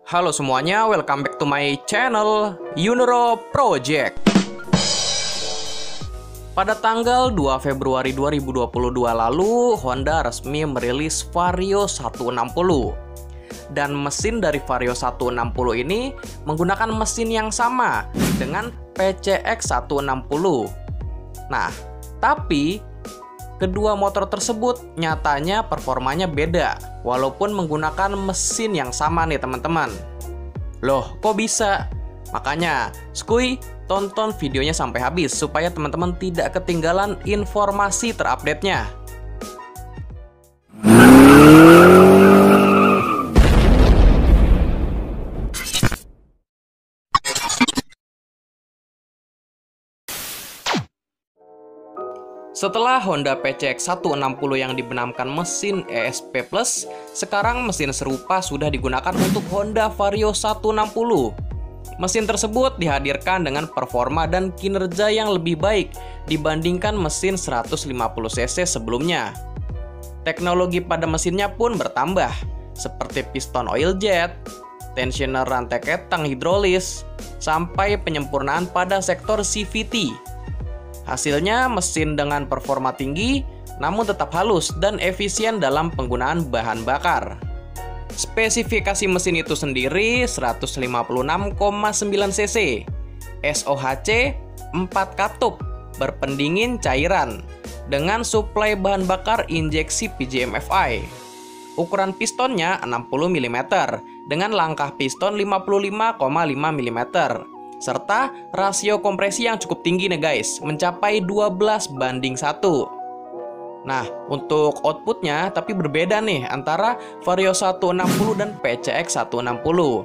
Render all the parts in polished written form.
Halo semuanya, welcome back to my channel Yunero Project. Pada tanggal 2 Februari 2022 lalu, Honda resmi merilis Vario 160. Dan mesin dari Vario 160 ini menggunakan mesin yang sama dengan PCX 160. Nah, tapi kedua motor tersebut nyatanya performanya beda, walaupun menggunakan mesin yang sama nih teman-teman. Loh, kok bisa? Makanya, skuy, tonton videonya sampai habis supaya teman-teman tidak ketinggalan informasi terupdate-nya. Setelah Honda PCX 160 yang dibenamkan mesin ESP+, sekarang mesin serupa sudah digunakan untuk Honda Vario 160. Mesin tersebut dihadirkan dengan performa dan kinerja yang lebih baik dibandingkan mesin 150cc sebelumnya. Teknologi pada mesinnya pun bertambah, seperti piston oil jet, tensioner rantai ketang hidrolis, sampai penyempurnaan pada sektor CVT. Hasilnya mesin dengan performa tinggi, namun tetap halus dan efisien dalam penggunaan bahan bakar. Spesifikasi mesin itu sendiri 156,9 cc, SOHC 4 katup, berpendingin cairan, dengan suplai bahan bakar injeksi PGM-FI. Ukuran pistonnya 60 mm, dengan langkah piston 55,5 mm. Serta rasio kompresi yang cukup tinggi nih guys, mencapai 12:1. Nah, untuk outputnya tapi berbeda nih antara Vario 160 dan PCX 160.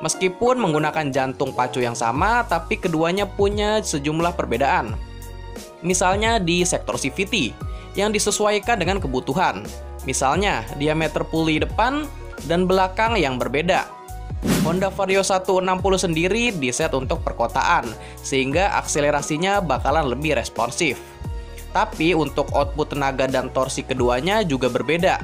Meskipun menggunakan jantung pacu yang sama, tapi keduanya punya sejumlah perbedaan. Misalnya di sektor CVT, yang disesuaikan dengan kebutuhan. Misalnya, diameter puli depan dan belakang yang berbeda. Honda Vario 160 sendiri diset untuk perkotaan, sehingga akselerasinya bakalan lebih responsif. Tapi untuk output tenaga dan torsi keduanya juga berbeda.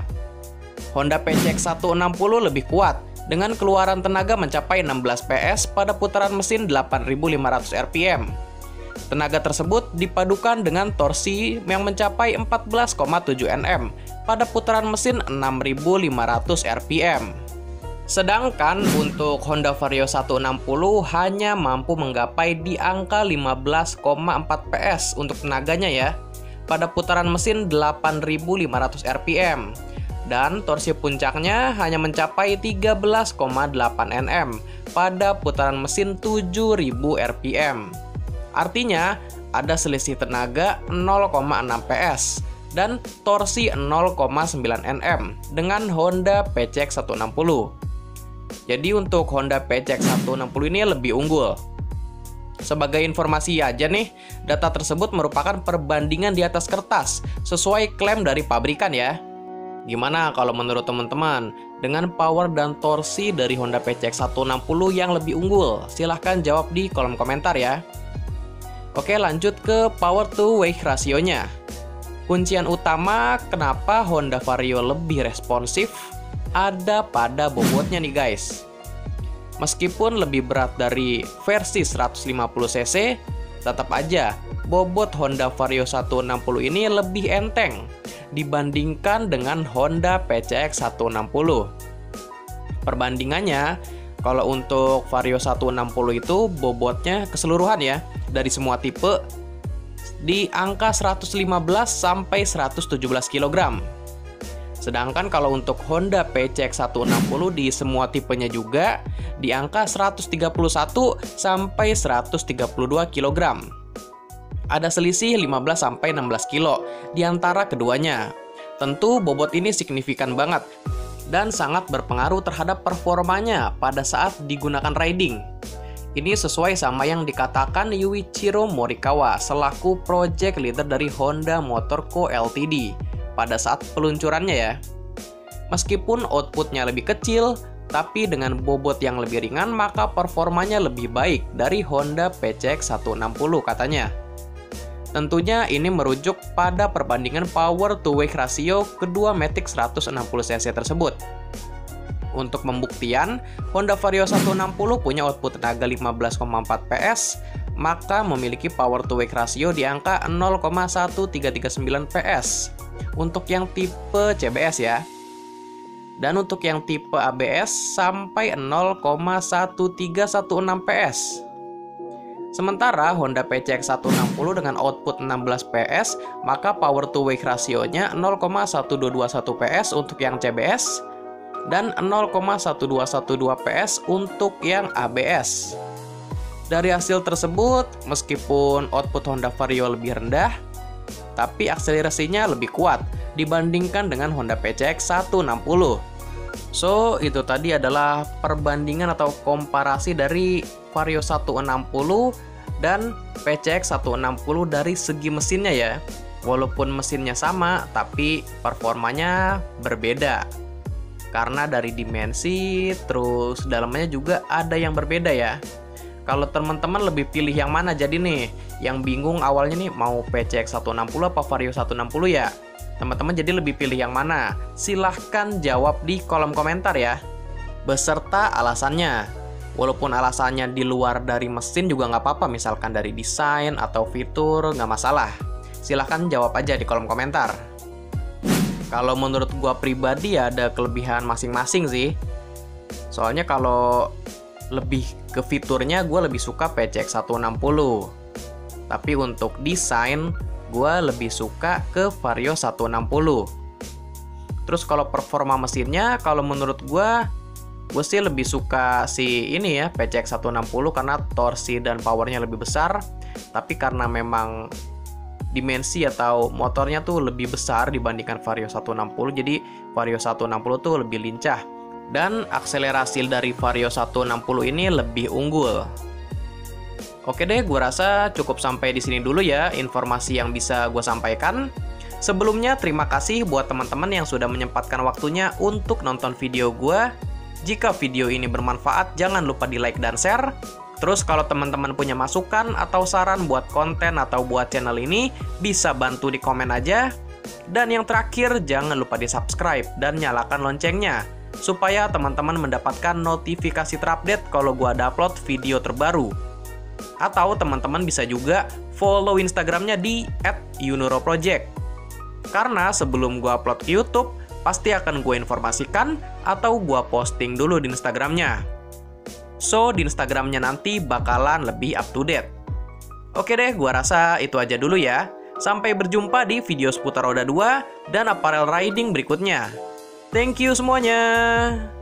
Honda PCX 160 lebih kuat, dengan keluaran tenaga mencapai 16 PS pada putaran mesin 8.500 rpm. Tenaga tersebut dipadukan dengan torsi yang mencapai 14,7 Nm pada putaran mesin 6.500 rpm. Sedangkan untuk Honda Vario 160 hanya mampu menggapai di angka 15,4 PS untuk tenaganya ya, pada putaran mesin 8.500 rpm. Dan torsi puncaknya hanya mencapai 13,8 Nm pada putaran mesin 7.000 rpm. Artinya ada selisih tenaga 0,6 PS dan torsi 0,9 Nm dengan Honda PCX 160. Jadi untuk Honda PCX 160 ini lebih unggul. Sebagai informasi aja nih, data tersebut merupakan perbandingan di atas kertas sesuai klaim dari pabrikan ya. Gimana kalau menurut teman-teman dengan power dan torsi dari Honda PCX 160 yang lebih unggul? Silahkan jawab di kolom komentar ya. Oke, lanjut ke power to weight rasionya. Kuncian utama kenapa Honda Vario lebih responsif ada pada bobotnya nih guys. Meskipun lebih berat dari versi 150cc, tetap aja bobot Honda Vario 160 ini lebih enteng dibandingkan dengan Honda PCX 160. Perbandingannya, kalau untuk Vario 160 itu bobotnya keseluruhan ya, dari semua tipe di angka 115 sampai 117 kg. Sedangkan kalau untuk Honda PCX 160 di semua tipenya juga di angka 131 sampai 132 kg. Ada selisih 15 sampai 16 kilo di antara keduanya. Tentu bobot ini signifikan banget dan sangat berpengaruh terhadap performanya pada saat digunakan riding. Ini sesuai sama yang dikatakan Yuichiro Morikawa selaku project leader dari Honda Motor Co Ltd. pada saat peluncurannya ya. Meskipun outputnya lebih kecil, tapi dengan bobot yang lebih ringan maka performanya lebih baik dari Honda PCX 160 katanya. Tentunya ini merujuk pada perbandingan power to weight ratio kedua Matic 160cc tersebut. Untuk pembuktian, Honda Vario 160 punya output tenaga 15,4 PS, maka memiliki power to weight ratio di angka 0,1339 PS untuk yang tipe CBS ya. Dan untuk yang tipe ABS sampai 0,1316 PS. Sementara Honda PCX 160 dengan output 16 PS, maka power to weight rasionya 0,1221 PS untuk yang CBS dan 0,1212 PS untuk yang ABS. Dari hasil tersebut, meskipun output Honda Vario lebih rendah, tapi akselerasinya lebih kuat dibandingkan dengan Honda PCX 160. So, itu tadi adalah perbandingan atau komparasi dari Vario 160 dan PCX 160 dari segi mesinnya ya. Walaupun mesinnya sama, tapi performanya berbeda. Karena dari dimensi, terus dalamnya juga ada yang berbeda ya. Kalau teman-teman lebih pilih yang mana jadi nih? Yang bingung awalnya nih mau PCX 160 apa Vario 160 ya? Teman-teman jadi lebih pilih yang mana? Silahkan jawab di kolom komentar ya. Beserta alasannya. Walaupun alasannya di luar dari mesin juga nggak apa-apa, misalkan dari desain atau fitur, nggak masalah. Silahkan jawab aja di kolom komentar. Kalau menurut gua pribadi ada kelebihan masing-masing sih. Soalnya kalau lebih ke fiturnya gua lebih suka PCX 160. Tapi untuk desain gua lebih suka ke Vario 160. Terus kalau performa mesinnya, kalau menurut gue sih lebih suka si ini ya, PCX 160 karena torsi dan powernya lebih besar. Tapi karena memang dimensi atau motornya tuh lebih besar dibandingkan Vario 160, jadi Vario 160 tuh lebih lincah. Dan akselerasi dari Vario 160 ini lebih unggul. Oke deh, gue rasa cukup sampai di sini dulu ya informasi yang bisa gue sampaikan. Sebelumnya terima kasih buat teman-teman yang sudah menyempatkan waktunya untuk nonton video gue. Jika video ini bermanfaat, jangan lupa di like dan share. Terus kalau teman-teman punya masukan atau saran buat konten atau buat channel ini, bisa bantu di komen aja. Dan yang terakhir, jangan lupa di subscribe dan nyalakan loncengnya, supaya teman-teman mendapatkan notifikasi terupdate kalau gue ada upload video terbaru. Atau teman-teman bisa juga follow Instagramnya di @yunuroproject. Karena sebelum gue upload ke YouTube, pasti akan gue informasikan atau gue posting dulu di Instagramnya. So, di Instagramnya nanti bakalan lebih up to date. Oke deh, gue rasa itu aja dulu ya. Sampai berjumpa di video seputar roda 2 dan apparel riding berikutnya. Thank you semuanya.